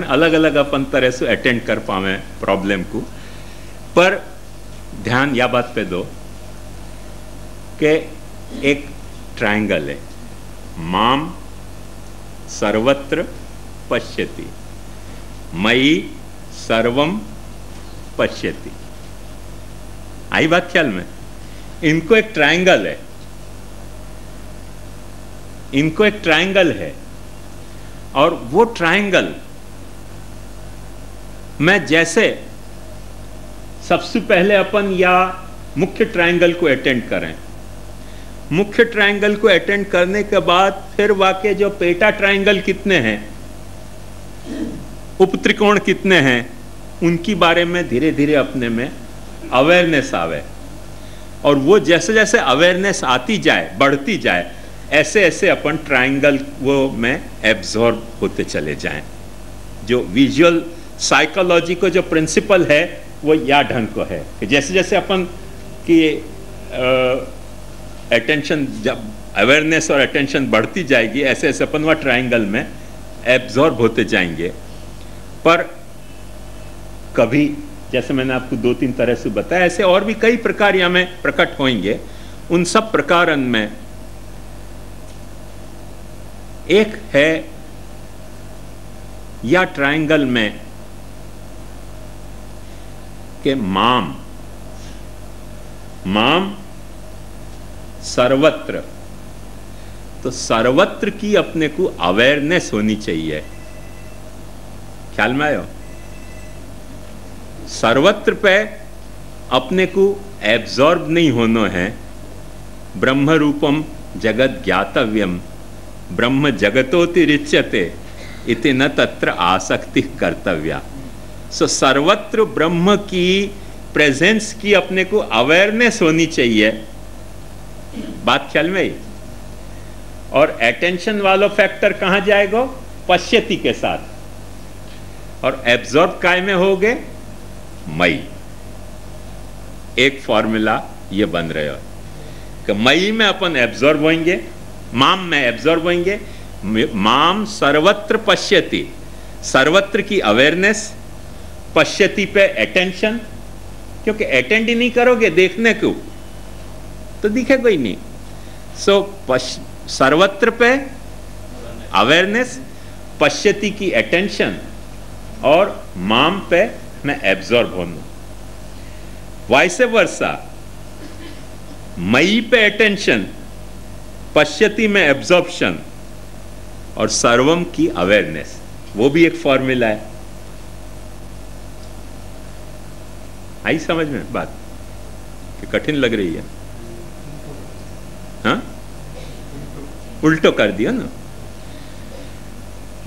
अलग अलग अपन तरह से अटेंड कर पावे प्रॉब्लम को। पर ध्यान या बात पे दो कि एक ट्रायंगल है, माम सर्वत्र पश्यति, मयि सर्वम पश्यति। आई बात ख्याल में? इनको एक ट्रायंगल है, इनको एक ट्रायंगल है, और वो ट्रायंगल में जैसे सबसे पहले अपन या मुख्य ट्रायंगल को अटेंड करें, मुख्य ट्रायंगल को अटेंड करने के बाद फिर वाके जो पेटा ट्रायंगल कितने हैं, उपत्रिकोण कितने हैं, उनकी बारे में धीरे धीरे अपने में अवेयरनेस आवे, और वो जैसे जैसे अवेयरनेस आती जाए, बढ़ती जाए, ऐसे ऐसे अपन ट्रायंगल वो में एब्जॉर्ब होते चले जाएं। जो विजुअल साइकोलॉजी को जो प्रिंसिपल है वो या ढंग को है कि जैसे जैसे अपन की अटेंशन, जब अवेयरनेस और अटेंशन बढ़ती जाएगी, ऐसे ऐसे अपन वह ट्रायंगल में एब्जॉर्ब होते जाएंगे। पर कभी, जैसे मैंने आपको 2-3 तरह से बताया, ऐसे और भी कई प्रकार यहाँ में प्रकट होंगे। उन सब प्रकारन में एक है या ट्रायंगल में कि माम सर्वत्र, तो सर्वत्र की अपने को अवेयरनेस होनी चाहिए। ख्याल में आयो? सर्वत्र पे अपने को एब्जॉर्ब नहीं होना है। ब्रह्म रूपम जगत ज्ञातव्यम, ब्रह्म जगतोतिरिच्यते इति न तत्र आसक्ति कर्तव्या। सो सर्वत्र ब्रह्म की प्रेजेंस की अपने को अवेयरनेस होनी चाहिए। बात ख्याल में? और अटेंशन वाला फैक्टर कहां जाएगा? पश्यति के साथ। और एब्जॉर्ब काय में हो गए? मई। एक फॉर्मूला ये बन रहा है कि मई में अपन एब्जॉर्ब होंगे, माम में एब्जॉर्ब होंगे। माम सर्वत्र पश्यति, सर्वत्र की अवेयरनेस, पश्यति पे अटेंशन, क्योंकि अटेंड ही नहीं करोगे देखने को तो दिखेगा ही नहीं। सो सर्वत्र पे अवेयरनेस, पश्यति की अटेंशन, और माम पे मैं एब्जॉर्ब होना। वाइसे वर्सा, मई पे अटेंशन, पश्यति में एब्जॉर्प्शन, और सर्वम की अवेयरनेस, वो भी एक फॉर्मूला है। आई समझ में बात कि कठिन लग रही है? हाँ, उल्टो कर दिया ना।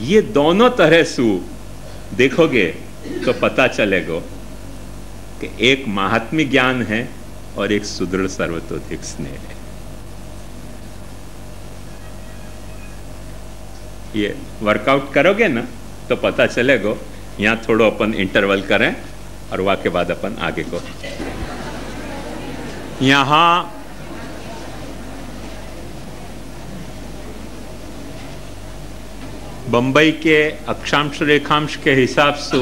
ये दोनों तरह से देखोगे तो पता चलेगा कि एक महात्म्य ज्ञान है और एक सुदृढ़ सर्वतोधिक स्नेह है। ये वर्कआउट करोगे ना तो पता चलेगा। यहां थोड़ा अपन इंटरवल करें और वह के बाद अपन आगे को। यहां बंबई के अक्षांश रेखांश के हिसाब से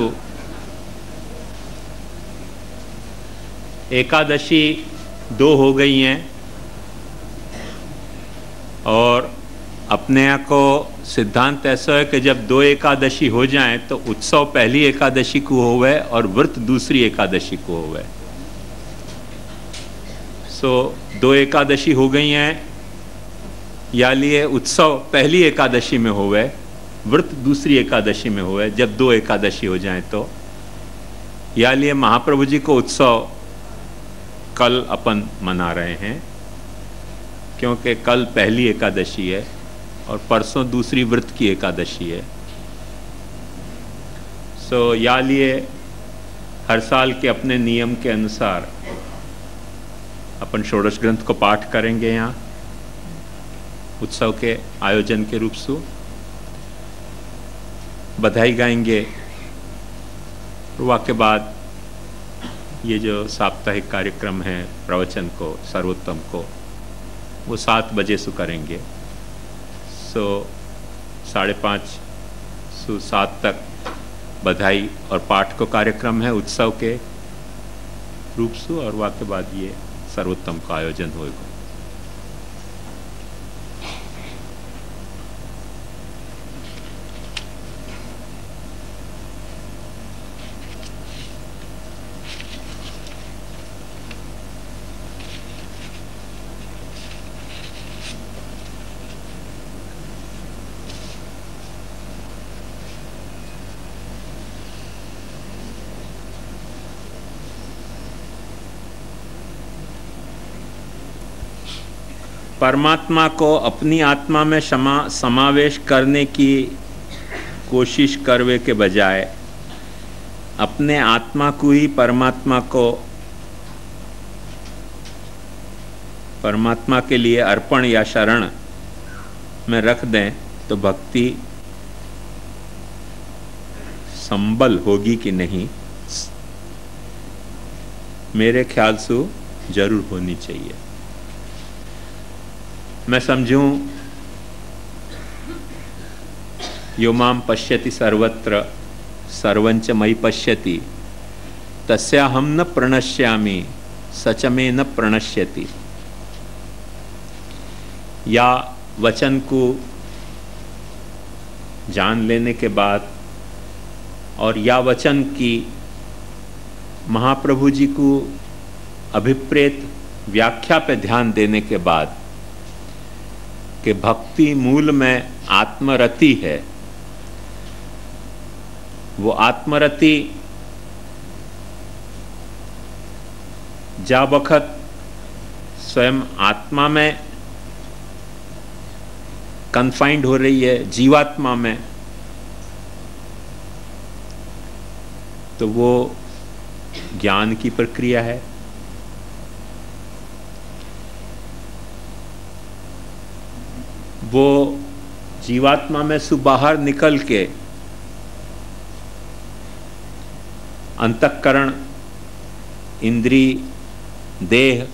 एकादशी 2 हो गई हैं, और अपने यहाँ को सिद्धांत ऐसा है कि जब 2 एकादशी हो जाएं तो उत्सव पहली एकादशी को होवे और व्रत दूसरी एकादशी को होवे। सो 2 एकादशी हो गई हैं, या लिए उत्सव पहली एकादशी में होवे, व्रत दूसरी एकादशी में होवे। जब 2 एकादशी हो जाएं तो, या लिए महाप्रभु जी को उत्सव कल अपन मना रहे हैं, क्योंकि कल पहली एकादशी है और परसों दूसरी व्रत की एकादशी है। सो या लिए हर साल के अपने नियम के अनुसार अपन षोडश ग्रंथ को पाठ करेंगे यहाँ उत्सव के आयोजन के रूप से, बधाई गाएंगे। के बाद ये जो साप्ताहिक कार्यक्रम है प्रवचन को, सर्वोत्तम को, वो 7 बजे से करेंगे। सो 5:30 से 7 तक बधाई और पाठ को कार्यक्रम है उत्सव के रूप से, और वाके बाद ये सर्वोत्तम का आयोजन होगा। परमात्मा को अपनी आत्मा में समावेश करने की कोशिश करने के बजाय अपने आत्मा को ही परमात्मा के लिए अर्पण या शरण में रख दें तो भक्ति संबल होगी कि नहीं, मेरे ख्याल से जरूर होनी चाहिए। मैं समझूं यो मां पश्यति सर्वत्र सर्वंच मयि पश्यति तस्याहं न प्रणश्यामि सच में न प्रणश्यति, या वचन को जान लेने के बाद और या वचन की महाप्रभु जी को अभिप्रेत व्याख्या पे ध्यान देने के बाद कि भक्ति मूल में आत्मरति है, वो आत्मरति जा वक्त स्वयं आत्मा में कन्फाइंड हो रही है, जीवात्मा में, तो वो ज्ञान की प्रक्रिया है। वो जीवात्मा में से बाहर निकल के अंतःकरण, इंद्री, देह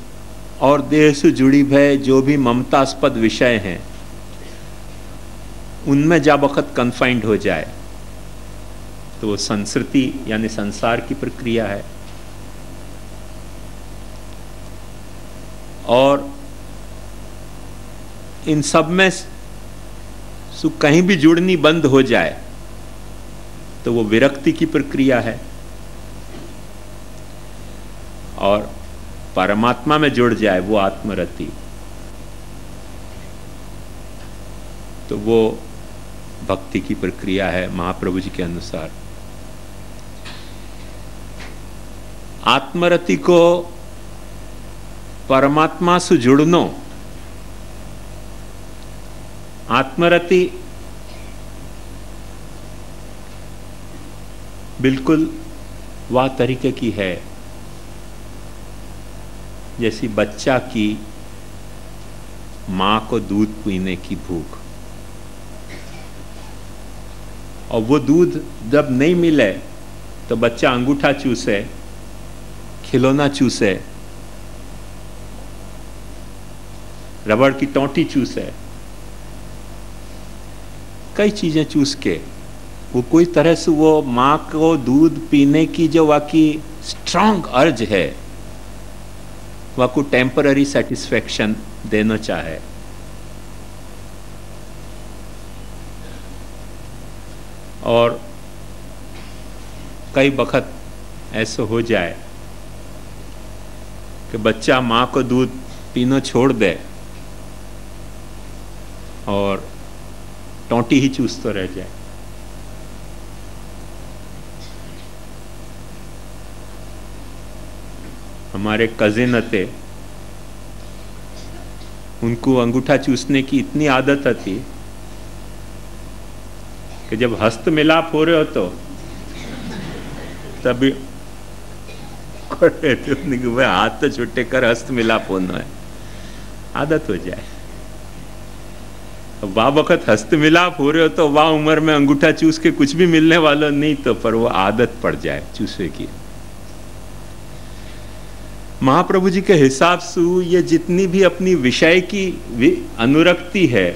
और देह से जुड़ी भय जो भी ममतास्पद विषय हैं उनमें जा वक्त कन्फाइंड हो जाए तो वो संस्कृति यानी संसार की प्रक्रिया है। और इन सब में कहीं भी जुड़नी बंद हो जाए तो वो विरक्ति की प्रक्रिया है, और परमात्मा में जुड़ जाए वो आत्मरति, तो वो भक्ति की प्रक्रिया है महाप्रभु जी के अनुसार। आत्मरति को परमात्मा से जुड़नो, आत्मरति बिल्कुल वह तरीके की है जैसी बच्चा की मां को दूध पीने की भूख, और वो दूध जब नहीं मिले तो बच्चा अंगूठा चूसे, खिलौना चूसे, रबड़ की टोंटी चूसे, कई चीजें चूस के वो कोई तरह से वो माँ को दूध पीने की जो वाकी स्ट्रांग अर्ज है वह को टेम्पररी सेटिस्फैक्शन देना चाहे। और कई वक्त ऐसा हो जाए कि बच्चा माँ को दूध पीना छोड़ दे और टोंटी ही चूसता रह जाए। हमारे कजिन थे, उनको अंगूठा चूसने की इतनी आदत थी कि जब हस्त मिलाप हो रहे हो तो तभी भाई हाथ तो छुट्टे कर हस्त मिलाप होना है, आदत हो जाए। वाह वक्त हस्त मिलाप हो रहे हो तो वाह उम्र में अंगूठा चूस के कुछ भी मिलने वाला नहीं, तो पर वो आदत पड़ जाए चूसे की। महाप्रभु जी के हिसाब से ये जितनी भी अपनी विषय की अनुरक्ति है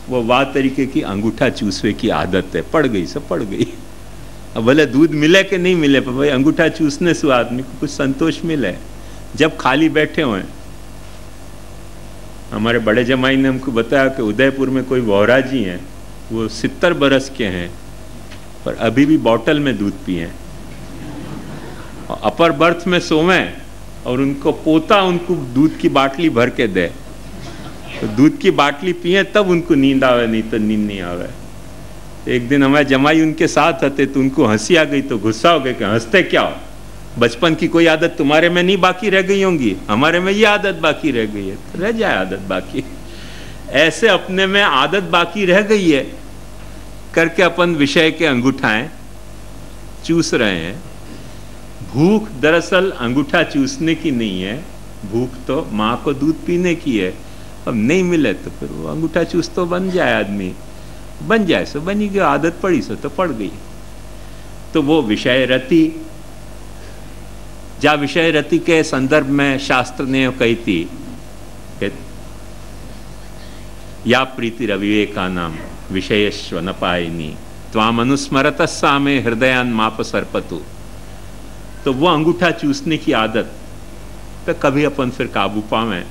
वो वाह तरीके की अंगूठा चूसवे की आदत है, पड़ गई सब पड़ गई। अब भले दूध मिले कि नहीं मिले, पर भाई अंगूठा चूसने से आदमी को कुछ संतोष मिले। जब खाली बैठे हुए, हमारे बड़े जमाई ने हमको बताया कि उदयपुर में कोई वोहरा जी हैं, वो 70 बरस के हैं, पर अभी भी बॉटल में दूध पिए, और अपर बर्थ में सोवें और उनको पोता उनको दूध की बाटली भर के दे, तो दूध की बाटली पिए तब उनको नींद आवे, नहीं तो नींद नहीं आवे। एक दिन हमारे जमाई उनके साथ आते तो उनको हंसी आ गई, तो गुस्सा हो गया कि हंसते क्या हो, बचपन की कोई आदत तुम्हारे में नहीं बाकी रह गई होंगी, हमारे में ये आदत बाकी रह गई है, तो रह जाए आदत बाकी। ऐसे अपने में आदत बाकी रह गई है करके अपन विषय के अंगूठाएं चूस रहे हैं। भूख दरअसल अंगूठा चूसने की नहीं है, भूख तो माँ को दूध पीने की है। अब नहीं मिले तो फिर वो अंगूठा चूस तो बन जाए, आदमी बन जाए सो बनी गई, आदत पड़ी सो तो पड़ गई। तो वो विषय रति, जा विषय रति के संदर्भ में शास्त्र ने कही थी कि या प्रीति रविवेका नाम विषयस्व न पायिनी त्वाम अनुस्मरत सामे हृदयान माप सरपतु। तो वो अंगूठा चूसने की आदत पे कभी अपन फिर काबू पावें,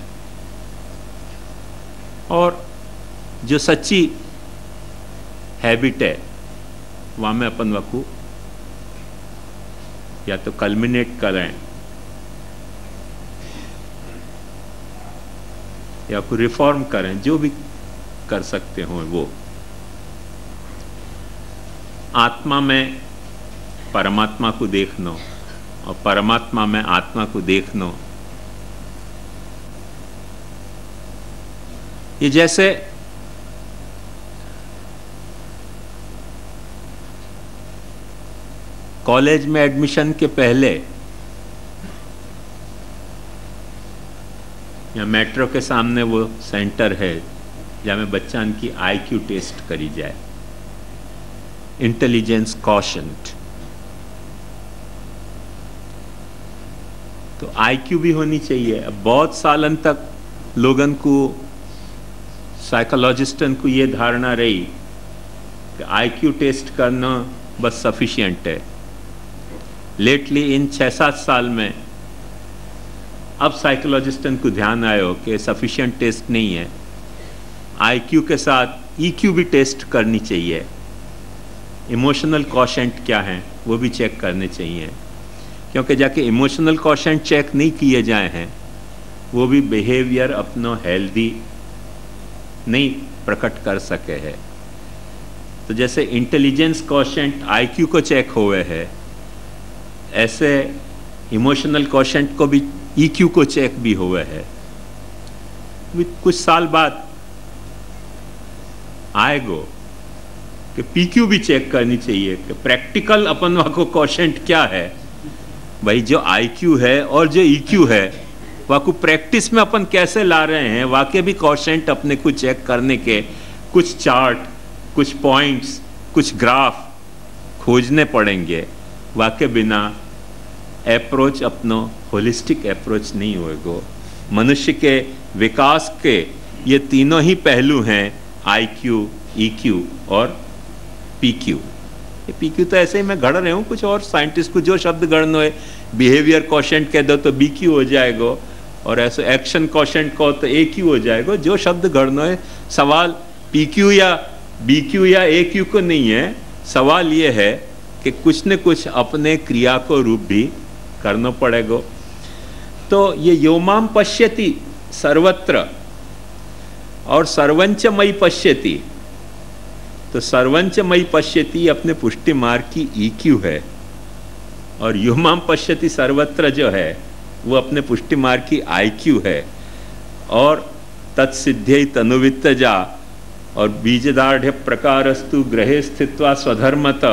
और जो सच्ची हैबिट है वहां में अपन वकू या तो कल्मिनेट करें या कोई रिफॉर्म करें, जो भी कर सकते हो वो। आत्मा में परमात्मा को देखना और परमात्मा में आत्मा को देखना, ये जैसे कॉलेज में एडमिशन के पहले या मेट्रो के सामने वो सेंटर है जहाँ में बच्चा की IQ टेस्ट करी जाए, इंटेलिजेंस क्वोशेंट। तो IQ भी होनी चाहिए। अब बहुत सालन तक लोगन को, साइकोलॉजिस्टन को ये धारणा रही कि IQ टेस्ट करना बस सफिशिएंट है। लेटली इन 6-7 साल में अब साइकोलॉजिस्टन को ध्यान आयो कि सफिशिएंट टेस्ट नहीं है, IQ के साथ EQ भी टेस्ट करनी चाहिए। इमोशनल क्वोशेंट क्या है वो भी चेक करने चाहिए, क्योंकि जाके इमोशनल क्वोशेंट चेक नहीं किए जाए हैं वो भी बिहेवियर अपना हेल्दी नहीं प्रकट कर सके है। तो जैसे इंटेलिजेंस क्वोशेंट IQ को चेक हुए है, ऐसे इमोशनल क्वोशेंट को भी EQ को चेक भी हुए है। कुछ साल बाद आएगो कि PQ भी चेक करनी चाहिए कि प्रैक्टिकल अपन को क्वोशेंट क्या है। भाई जो IQ है और जो EQ है वाकू प्रैक्टिस में अपन कैसे ला रहे हैं, वाकई भी क्वोशेंट अपने को चेक करने के कुछ चार्ट, कुछ पॉइंट्स, कुछ ग्राफ खोजने पड़ेंगे। वाकई बिना अप्रोच अपनो होलिस्टिक अप्रोच नहीं होएगा। मनुष्य के विकास के ये तीनों ही पहलू हैं, IQ, EQ और PQ। ये PQ तो ऐसे ही मैं गढ़ रहा हूँ, कुछ और साइंटिस्ट को जो शब्द गढ़ना है, बिहेवियर क्वोशेंट कह दो तो BQ हो जाएगा, और ऐसे एक्शन क्वोशेंट को तो AQ हो जाएगा। जो शब्द गढ़ना है, सवाल PQ या BQ या AQ को नहीं है, सवाल ये है कि कुछ न कुछ अपने क्रिया को रूप भी करना पड़ेगा। तो ये योमाम पश्यति सर्वत्र और सर्वंच मयि पश्यति, तो सर्वंच मयि पश्यति अपने पुष्टि मार्ग की EQ है, और योमाम पश्यति सर्वत्र जो है वो अपने पुष्टि मार्ग की IQ है। और तत्सिद्ध्यै तनुवित्तजा और बीजदाढ़ प्रकारस्तु ग्रहे स्थित्वा स्वधर्मत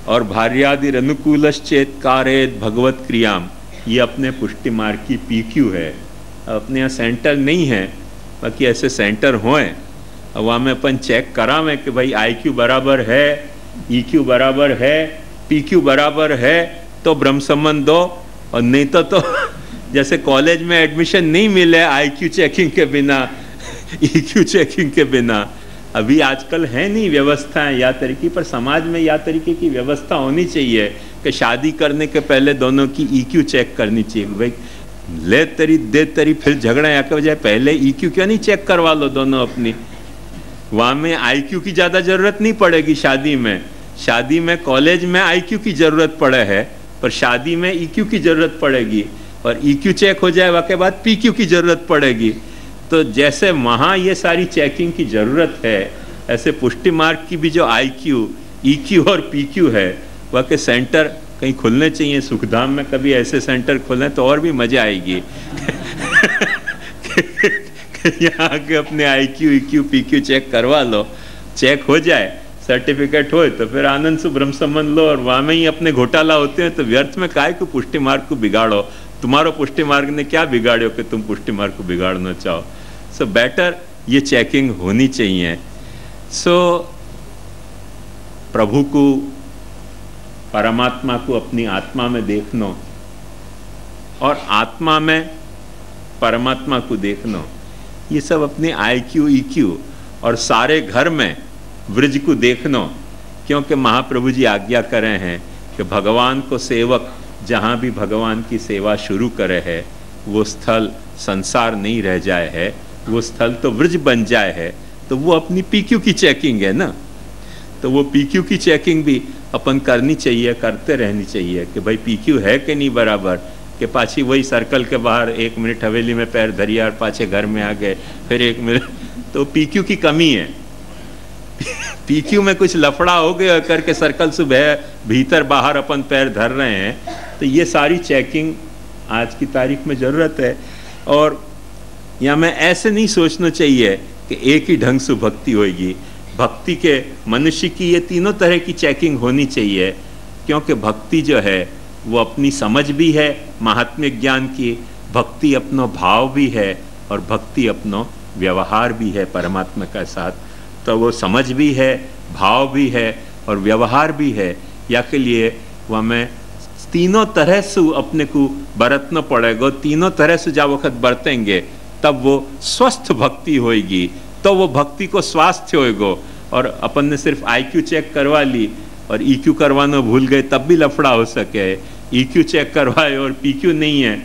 और भार्यादिरनुकूलश्चेत कारेत भगवत क्रियाम, ये अपने पुष्टि मार्ग की PQ है। अपने यहाँ सेंटर नहीं है, बाकी ऐसे सेंटर होएं और वहाँ में अपन चेक करावें कि भाई IQ बराबर है, EQ बराबर है, PQ बराबर है तो ब्रह्म संबंध दो, और नहीं तो जैसे कॉलेज में एडमिशन नहीं मिले IQ चेकिंग के बिना, EQ चेकिंग के बिना, अभी आजकल है नहीं व्यवस्थाएं या तरीके, पर समाज में या तरीके की व्यवस्था होनी चाहिए कि शादी करने के पहले दोनों की ईक्यू चेक करनी चाहिए। भाई ले तरी दे तरी फिर झगड़ा या के बजाय पहले ईक्यू क्यों नहीं चेक करवा लो दोनों अपनी। वहाँ में आईक्यू की ज़्यादा ज़रूरत नहीं पड़ेगी शादी में कॉलेज में आईक्यू की ज़रूरत पड़े है, पर शादी में ईक्यू की ज़रूरत पड़ेगी, और ईक्यू चेक हो जाए उसके बाद पीक्यू की ज़रूरत पड़ेगी। तो जैसे वहाँ ये सारी चेकिंग की ज़रूरत है, ऐसे पुष्टि मार्ग की भी जो आईक्यू, ईक्यू और पीक्यू है वह के सेंटर कहीं खुलने चाहिए। सुखधाम में कभी ऐसे सेंटर खुले तो और भी मज़ा आएगी। यहाँ के अपने आईक्यू ईक्यू पीक्यू चेक करवा लो, चेक हो जाए, सर्टिफिकेट हो तो फिर आनंद से ब्रह्म संबंध लो, और वहाँ में ही अपने घोटाला होते हैं तो व्यर्थ में काहे को पुष्टि मार्ग को बिगाड़ो। तुम्हारा पुष्टि मार्ग ने क्या बिगाड़ो कि तुम पुष्टि मार्ग को बिगाड़ना चाहो। सो बेटर ये चेकिंग होनी चाहिए। सो प्रभु को, परमात्मा को अपनी आत्मा में देखना और आत्मा में परमात्मा को देखना, ये सब अपने आईक्यू ईक्यू और सारे घर में वृज को देखना। क्योंकि महाप्रभु जी आज्ञा करे हैं कि भगवान को सेवक जहाँ भी भगवान की सेवा शुरू करे है वो स्थल संसार नहीं रह जाए है, वो स्थल तो वृज बन जाए है। तो वो अपनी पीक्यू की चेकिंग है ना, तो वो पीक्यू की चेकिंग भी अपन करनी चाहिए, करते रहनी चाहिए कि भाई पीक्यू है कि नहीं बराबर, कि पाछी वही सर्कल के बाहर 1 मिनट हवेली में पैर धरिया और पाछे घर में आ गए, फिर 1 मिनट, तो पीक्यू की कमी है। पीक्यू में कुछ लफड़ा हो गया करके सर्कल से भीतर बाहर अपन पैर धर रहे हैं, तो ये सारी चेकिंग आज की तारीख में ज़रूरत है। और यहाँ में ऐसे नहीं सोचना चाहिए कि एक ही ढंग से भक्ति होगी। भक्ति के मनुष्य की ये तीनों तरह की चेकिंग होनी चाहिए, क्योंकि भक्ति जो है वो अपनी समझ भी है महात्म्य ज्ञान की, भक्ति अपनो भाव भी है, और भक्ति अपनो व्यवहार भी है परमात्मा के साथ। तो वो समझ भी है, भाव भी है और व्यवहार भी है। या के लिए वह में तीनों तरह से अपने को बरतना पड़ेगा। तीनों तरह से जब वक्त बरतेंगे तब वो स्वस्थ भक्ति होएगी, तो वो भक्ति को स्वास्थ्य होएगा। और अपन ने सिर्फ आईक्यू चेक करवा ली और ईक्यू करवाना भूल गए तब भी लफड़ा हो सके। ईक्यू चेक करवाए और पीक्यू नहीं है,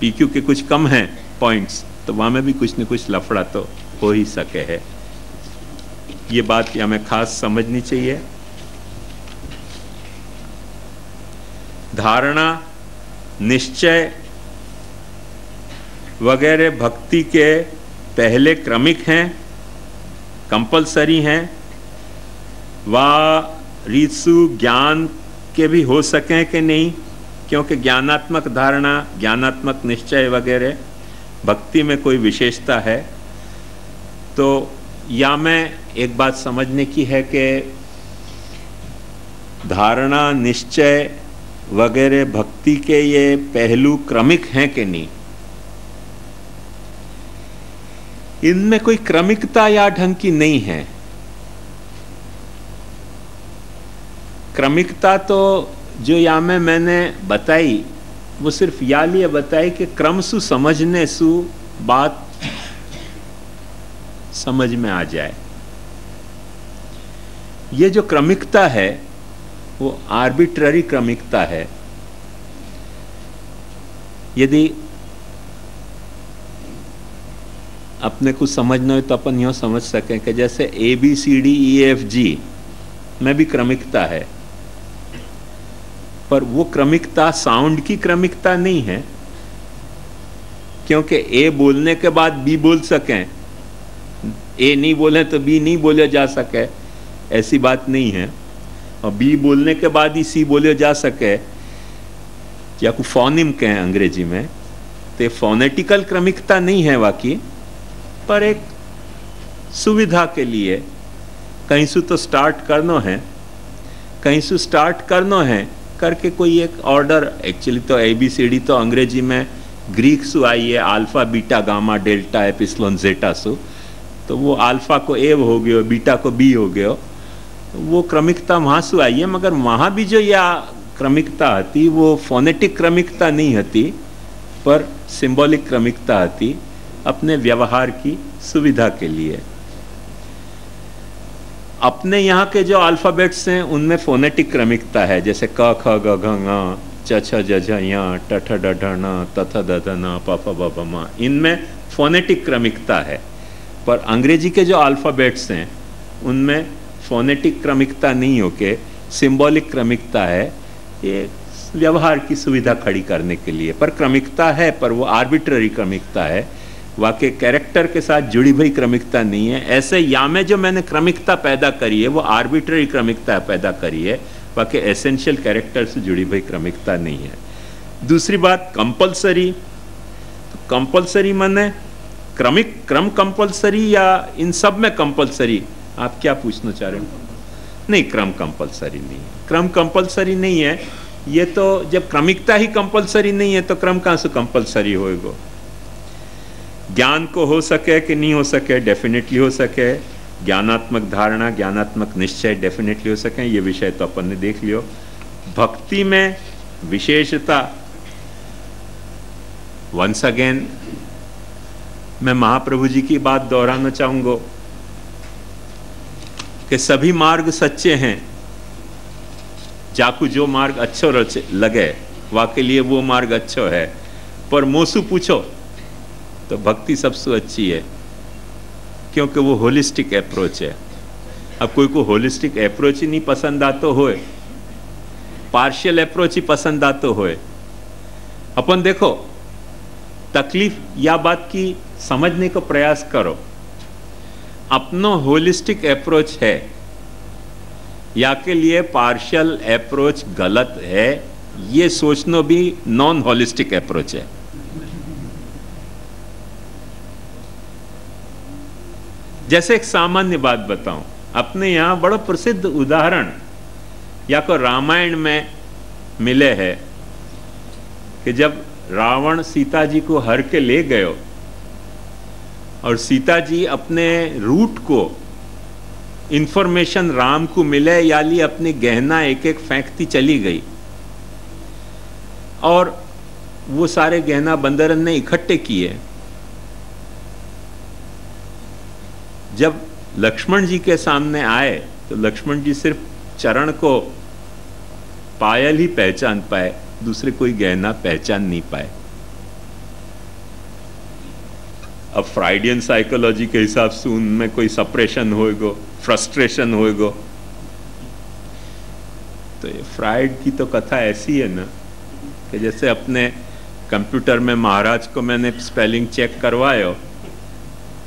पीक्यू के कुछ कम हैं पॉइंट्स, तो वहाँ में भी कुछ न कुछ लफड़ा तो हो ही सके है। ये बात हमें खास समझनी चाहिए। धारणा, निश्चय वगैरह भक्ति के पहले क्रमिक हैं, कंपलसरी हैं। वा रीसु ज्ञान के भी हो सकें कि नहीं, क्योंकि ज्ञानात्मक धारणा, ज्ञानात्मक निश्चय वगैरह भक्ति में कोई विशेषता है। तो या में एक बात समझने की है कि धारणा, निश्चय वगैरह भक्ति के ये पहलू क्रमिक हैं कि नहीं। इनमें कोई क्रमिकता या ढंग की नहीं है। क्रमिकता तो जो यहाँ में मैंने बताई वो सिर्फ या लिए बताई कि क्रम सु समझने सु बात समझ में आ जाए। ये जो क्रमिकता है वो आर्बिट्ररी क्रमिकता है। यदि अपने को समझना हो तो अपन यूँ समझ सकें कि जैसे ABCDEFG में भी क्रमिकता है, पर वो क्रमिकता साउंड की क्रमिकता नहीं है, क्योंकि ए बोलने के बाद बी बोल सकें, ए नहीं बोले तो बी नहीं बोले जा सके, ऐसी बात नहीं है। और बी बोलने के बाद ही सी बोले जा सके, या को फोनिम कहें अंग्रेजी में, तो फोनेटिकल क्रमिकता नहीं है वाकई, पर एक सुविधा के लिए कहीं से तो स्टार्ट करना है, कहीं से स्टार्ट करना है करके कोई एक ऑर्डर। एक्चुअली तो ABCD तो अंग्रेजी में ग्रीक से आई है, alpha beta gamma delta epsilon zeta सु, तो वो अल्फा को ए हो गयो, बीटा को बी हो गयो, वो क्रमिकता वहाँ से आई है। मगर वहाँ भी जो यह क्रमिकता आती वो फोनेटिक क्रमिकता नहीं होती, पर सिंबॉलिक क्रमिकता आती अपने व्यवहार की सुविधा के लिए। अपने यहाँ के जो अल्फ़ाबेट्स हैं उनमें फोनेटिक क्रमिकता है, जैसे क ख ग घ ङ च छ ज झ ञ ट ठ ड ढ ण त थ द ध न प फ ब भ म, इनमें फोनेटिक क्रमिकता है। पर अंग्रेजी के जो अल्फ़ाबेट्स हैं उनमें फोनेटिक क्रमिकता नहीं होके सिंबॉलिक क्रमिकता है, ये व्यवहार की सुविधा खड़ी करने के लिए। पर क्रमिकता है, पर वो आर्बिट्ररी क्रमिकता है, वाकई कैरेक्टर के साथ जुड़ी हुई क्रमिकता नहीं है। ऐसे या में जो मैंने क्रमिकता पैदा करी है वो आर्बिट्ररी क्रमिकता पैदा करी है, वाकई एसेंशियल कैरेक्टर से जुड़ी हुई क्रमिकता नहीं है। दूसरी बात कंपलसरी, तो कंपलसरी माने क्रमिक क्रम कंपलसरी या इन सब में कंपलसरी, आप क्या पूछना चाह रहे हो? नहीं, क्रम कंपलसरी नहीं है, क्रम कंपलसरी नहीं है। ये तो जब क्रमिकता ही कंपलसरी नहीं है तो क्रम कहाँ से कंपलसरी होएगा? ज्ञान को हो सके कि नहीं हो सके, डेफिनेटली हो सके। ज्ञानात्मक धारणा, ज्ञानात्मक निश्चय डेफिनेटली हो सके, ये विषय तो अपन ने देख लियो। भक्ति में विशेषता, वंस अगेन मैं महाप्रभु जी की बात दोहराना चाहूंगा कि सभी मार्ग सच्चे हैं, जाकू जो मार्ग अच्छो लगे वाके लिए वो मार्ग अच्छो है। पर मोसू पूछो तो भक्ति सबसे अच्छी है, क्योंकि वो होलिस्टिक अप्रोच है। अब कोई को होलिस्टिक अप्रोच ही नहीं पसंद आता होए, पार्शियल अप्रोच ही पसंद आता होए। अपन देखो, तकलीफ या बात की समझने को प्रयास करो, अपनो होलिस्टिक अप्रोच है या के लिए पार्शियल अप्रोच गलत है, ये सोचना भी नॉन होलिस्टिक अप्रोच है। जैसे एक सामान्य बात बताऊं, अपने यहाँ बड़ा प्रसिद्ध उदाहरण या को रामायण में मिले है कि जब रावण सीता जी को हर के ले गयो और सीता जी अपने रूट को इंफॉर्मेशन राम को मिले याली अपने गहना एक एक फेंकती चली गई और वो सारे गहना बंदरन ने इकट्ठे किए। जब लक्ष्मण जी के सामने आए तो लक्ष्मण जी सिर्फ चरण को पायल ही पहचान पाए, दूसरे कोई गहना पहचान नहीं पाए। अब फ्राइडियन साइकोलॉजी के हिसाब से उनमें कोई सप्रेशन होएगा, फ्रस्ट्रेशन होएगा। तो ये फ्राइड की तो कथा ऐसी है ना कि जैसे अपने कंप्यूटर में महाराज को मैंने स्पेलिंग चेक करवायो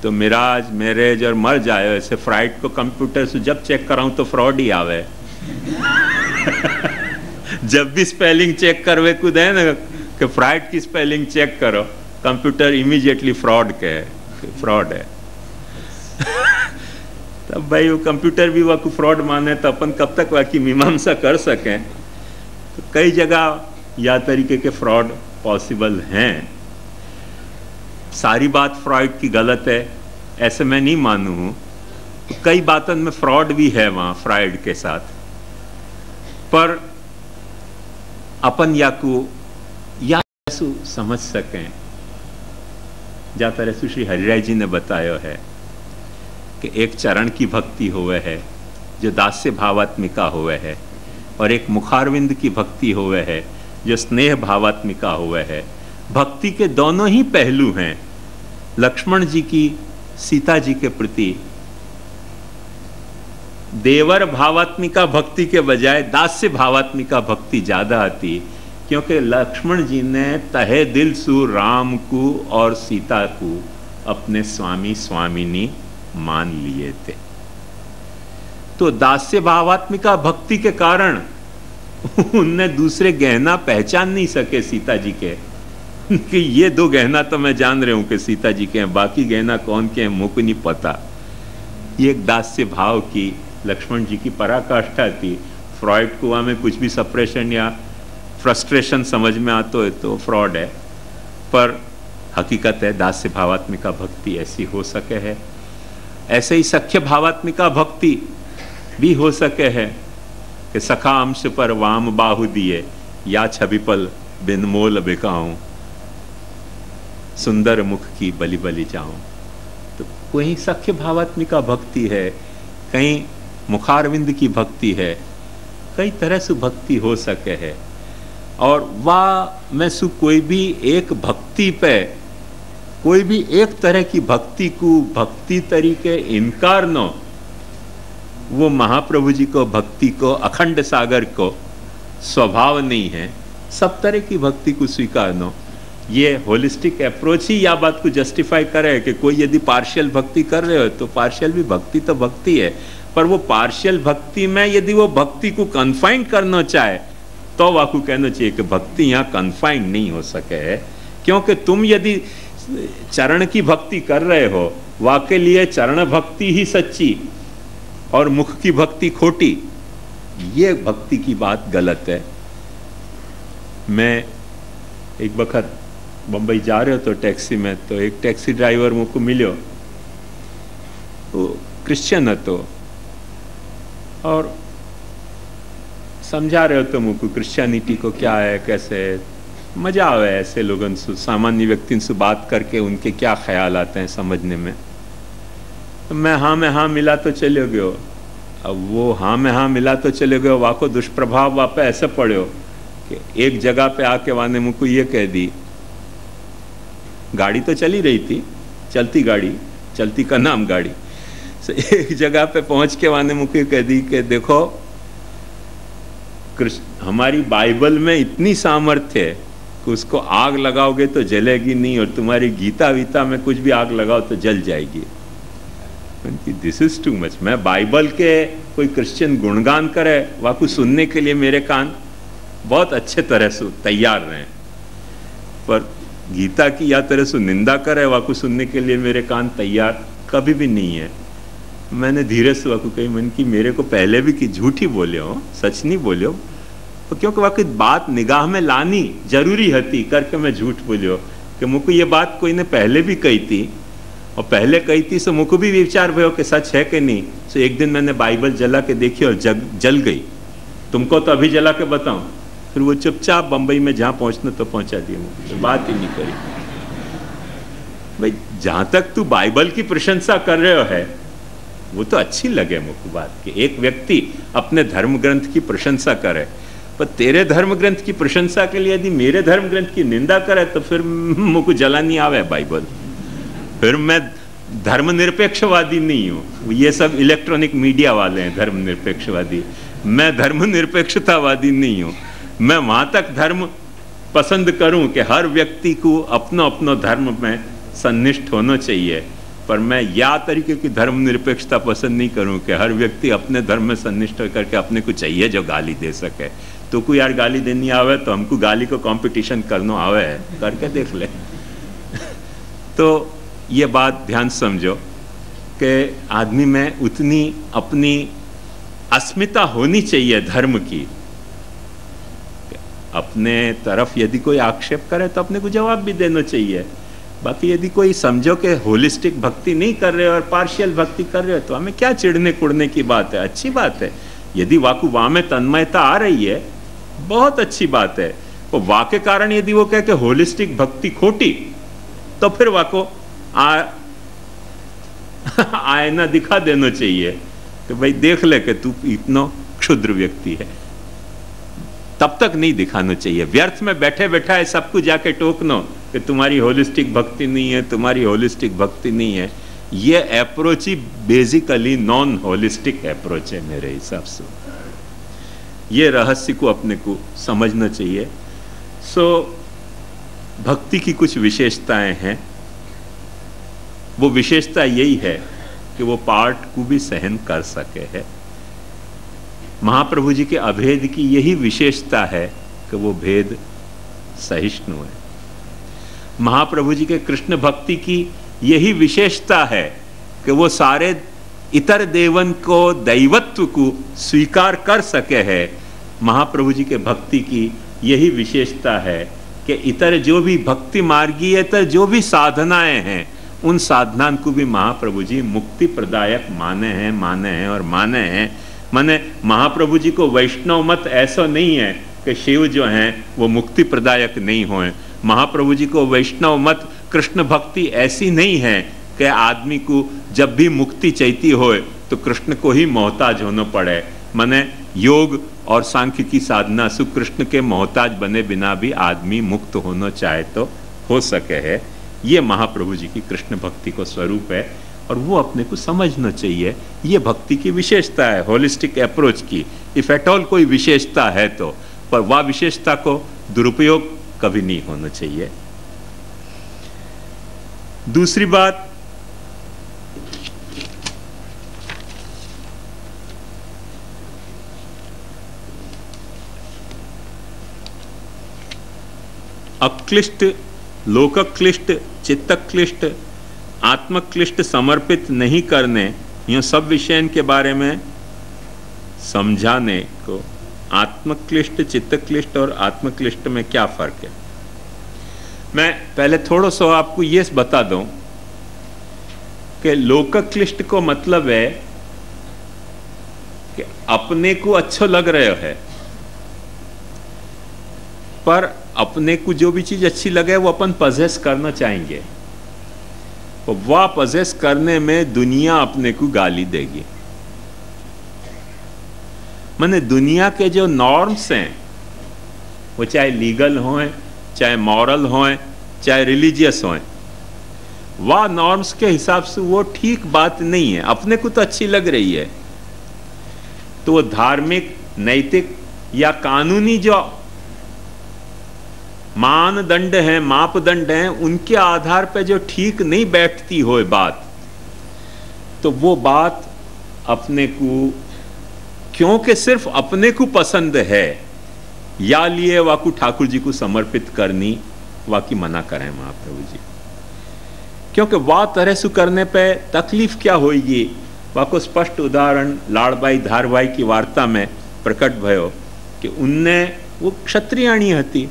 तो मिराज, मेरेज और मर जाए, ऐसे फ्राइड को कंप्यूटर से जब चेक कराऊं तो फ्रॉड ही आवे। जब भी स्पेलिंग चेक करवे कुछ है ना कि फ्राइड की स्पेलिंग चेक करो, कंप्यूटर इमीडिएटली फ्रॉड के फ्रॉड है। तब भाई वो कंप्यूटर भी वह फ्रॉड माने तो अपन कब तक वह की मीमांसा कर सकें? तो कई जगह या तरीके के फ्रॉड पॉसिबल हैं। सारी बात फ्रॉड की गलत है ऐसे मैं नहीं मानू हूं, तो कई बातों में फ्रॉड भी है वहां फ्रॉड के साथ। पर अपन याकू या समझ सकें, जा तरह से श्री हरिराय जी ने बताया है कि एक चरण की भक्ति हुए है जो दास्य भावात्मिका हुए है, और एक मुखारविंद की भक्ति हुए है जो स्नेह भावात्मिका हुए है। भक्ति के दोनों ही पहलू हैं। लक्ष्मण जी की सीता जी के प्रति देवर भावात्मिका भक्ति के बजाय दास्य भावात्मिका भक्ति ज्यादा आती, क्योंकि लक्ष्मण जी ने तहे दिल सु राम को और सीता को अपने स्वामी स्वामिनी मान लिए थे। तो दास्य भावात्मिका भक्ति के कारण उनने दूसरे गहना पहचान नहीं सके सीता जी के कि ये दो गहना तो मैं जान रहा हूं कि सीता जी के हैं, बाकी गहना कौन के हैं मुझको नहीं पता। ये एक दास्य भाव की लक्ष्मण जी की पराकाष्ठा थी। फ्रॉइड को में कुछ भी सप्रेशन या फ्रस्ट्रेशन समझ में आता है तो फ्रॉड है, पर हकीकत है दास्य भावात्मिका भक्ति ऐसी हो सके है। ऐसे ही सख्य भावात्मिका भक्ति भी हो सके है कि सखा अंश पर वाम बाहु दिए या छवि पल बिन मोल बिकाऊं, सुंदर मुख की बलि बलि जाऊं। तो कोई सख्य भावात्मिका भक्ति है, कहीं मुखारविंद की भक्ति है, कई तरह से भक्ति हो सके है। और वाह मैं सु कोई भी एक भक्ति पे, कोई भी एक तरह की भक्ति को भक्ति तरीके इनकार न, वो महाप्रभु जी को भक्ति को अखंड सागर को स्वभाव नहीं है। सब तरह की भक्ति को स्वीकार न, ये होलिस्टिक अप्रोच ही या बात को जस्टिफाई करे कि कोई यदि पार्शियल भक्ति कर रहे हो तो पार्शियल भी भक्ति तो भक्ति है, पर वो पार्शियल भक्ति में यदि वो भक्ति को कन्फाइन करना चाहे तो वाकू कहना चाहिए कि भक्ति यहाँ कन्फाइन नहीं हो सके है। क्योंकि तुम यदि चरण की भक्ति कर रहे हो, वाके लिए चरण भक्ति ही सच्ची और मुख की भक्ति खोटी, ये भक्ति की बात गलत है। मैं एक वक्त बम्बई जा रहे हो तो टैक्सी में, तो एक टैक्सी ड्राइवर मुझको मिलो, वो क्रिश्चियन है तो, और समझा रहे हो तो मुझको क्रिश्चियनिटी को क्या है कैसे है। मजा आवे ऐसे लोगों से, सामान्य व्यक्ति से बात करके उनके क्या ख्याल आते हैं समझने में। तो मैं हाँ मिला तो चले गयो। अब वो हाँ में हाँ मिला तो चले गयो, वाको दुष्प्रभाव वापे ऐसे पड़े कि एक जगह पे आके वाने मुझको ये कह दी, गाड़ी तो चली रही थी, चलती गाड़ी, चलती का नाम गाड़ी, तो एक जगह पे पहुंच के वाने मुझको कह दी कि देखो हमारी बाइबल में इतनी सामर्थ्य है कि उसको आग लगाओगे तो जलेगी नहीं, और तुम्हारी गीता वीता में कुछ भी आग लगाओ तो जल जाएगी। This is too much. मैं बाइबल के कोई क्रिश्चियन गुणगान करे वाकू सुनने के लिए मेरे कान बहुत अच्छे तरह से तैयार रहे, पर गीता की या तरह से निंदा करे वाकू सुनने के लिए मेरे कान तैयार कभी भी नहीं है। मैंने धीरे से वाकू कही, मन की मेरे को पहले भी कि झूठी बोले हो, सच नहीं बोले हो, तो क्योंकि वाकई बात निगाह में लानी जरूरी हती करके मैं झूठ बोलियो कि मुझको ये बात कोई ने पहले भी कही थी, और पहले कही थी सो मुझको भी विचार भयो कि सच है कि नहीं। सो एक दिन मैंने बाइबल जला के देखी और जल गई। तुमको तो अभी जला के बताऊं। फिर वो चुपचाप बंबई में जहाँ पहुंचना तो पहुंचा दिया, मुझे बात ही नहीं करी। भाई जहां तक तू बाइबल की प्रशंसा कर रहे हो है वो तो अच्छी लगे मुझको बात कि एक व्यक्ति अपने धर्म ग्रंथ की प्रशंसा करे, पर तेरे धर्म ग्रंथ की प्रशंसा के लिए यदि मेरे धर्म ग्रंथ की निंदा करे तो फिर मुझको जला नहीं आवे बाइबल। फिर मैं धर्मनिरपेक्षवादी नहीं हूँ। ये सब इलेक्ट्रॉनिक मीडिया वाले हैं धर्मनिरपेक्षवादी, मैं धर्मनिरपेक्षतावादी नहीं हूँ। मैं वहां तक धर्म पसंद करूं कि हर व्यक्ति को अपना अपना धर्म में सन्निष्ठ होना चाहिए, पर मैं या तरीके की धर्मनिरपेक्षता पसंद नहीं करूं कि हर व्यक्ति अपने धर्म में सन्निष्ठ करके अपने को चाहिए जो गाली दे सके। तो कोई यार गाली देनी आवे तो हमको गाली को कंपटीशन करना आवे है, करके देख ले। तो ये बात ध्यान समझो कि आदमी में उतनी अपनी अस्मिता होनी चाहिए धर्म की। अपने तरफ यदि कोई आक्षेप करे तो अपने को जवाब भी देना चाहिए। बाकी यदि कोई समझो कि होलिस्टिक भक्ति नहीं कर रहे हो और पार्शियल भक्ति कर रहे हो तो हमें क्या चिढ़ने कुड़ने की बात है, अच्छी बात है। यदि वाकु वाह में तन्मयता आ रही है बहुत अच्छी बात है। तो वाह के कारण यदि वो कहे कि होलिस्टिक भक्ति खोटी तो फिर वाको आईना दिखा देना चाहिए कि भाई देख ले कि तू इतना क्षुद्र व्यक्ति है। तब तक नहीं दिखाना चाहिए, व्यर्थ में बैठे बैठा है सबको जाके टोकनो कि तुम्हारी होलिस्टिक भक्ति नहीं है, तुम्हारी होलिस्टिक भक्ति नहीं है। ये अप्रोच ही बेसिकली नॉन होलिस्टिक अप्रोच है मेरे हिसाब से। ये रहस्य को अपने को समझना चाहिए। भक्ति की कुछ विशेषताएं हैं। वो विशेषता यही है कि वो पाठ को भी सहन कर सके है। महाप्रभु जी के अभेद की यही विशेषता है कि वो भेद सहिष्णु है। महाप्रभु जी के कृष्ण भक्ति की यही विशेषता है कि वो सारे इतर देवन को दैवत्व को स्वीकार कर सके है। महाप्रभु जी के भक्ति की यही विशेषता है कि इतर जो भी भक्ति मार्गीय इतर जो भी साधनाएं हैं उन साधना को भी महाप्रभु जी मुक्ति प्रदायक माने हैं और माने हैं। माने महाप्रभु जी को वैष्णव मत ऐसा नहीं है कि शिव जो हैं वो मुक्ति प्रदायक नहीं होए। महाप्रभु जी को वैष्णव मत कृष्ण भक्ति ऐसी नहीं है कि आदमी को जब भी मुक्ति चाहती होए तो कृष्ण को ही मोहताज होना पड़े। माने योग और सांख्य की साधना से कृष्ण के मोहताज बने बिना भी आदमी मुक्त होना चाहे तो हो सके है। ये महाप्रभु जी की कृष्ण भक्ति को स्वरूप है और वो अपने को समझना चाहिए। ये भक्ति की विशेषता है, होलिस्टिक अप्रोच की। इफ एट ऑल कोई विशेषता है तो, पर वह विशेषता को दुरुपयोग कभी नहीं होना चाहिए। दूसरी बात, अक्लिष्ट, लोकक्लिष्ट, चित्तक्लिष्ट, आत्मक्लिष्ट समर्पित नहीं करने, यह सब विषय के बारे में समझाने को आत्मक्लिष्ट, चित्तक्लिष्ट और आत्मक्लिष्ट में क्या फर्क है। मैं पहले थोड़ा सा आपको ये बता दूं कि लोकक्लिष्ट को मतलब है कि अपने को अच्छा लग रहा है, पर अपने को जो भी चीज अच्छी लगे वो अपन पजेस करना चाहेंगे, तो वह पजेस करने में दुनिया अपने को गाली देगी। माने दुनिया के जो नॉर्म्स हैं, वो चाहे लीगल हों, चाहे मॉरल हों, चाहे रिलीजियस हों, वह नॉर्म्स के हिसाब से वो ठीक बात नहीं है। अपने को तो अच्छी लग रही है, तो वो धार्मिक, नैतिक या कानूनी जो मानदंड हैं, मापदंड हैं, उनके आधार पर जो ठीक नहीं बैठती हो बात, तो वो बात अपने को, क्योंकि सिर्फ अपने को पसंद है, या लिए वाकू ठाकुर जी को समर्पित करनी, वाकी मना करें महाप्रभु जी। क्योंकि वाह तरह से करने पे तकलीफ क्या होगी, वाको स्पष्ट उदाहरण लाड़बाई धारबाई की वार्ता में प्रकट भयो कि उनने, वो क्षत्रियाणी हती,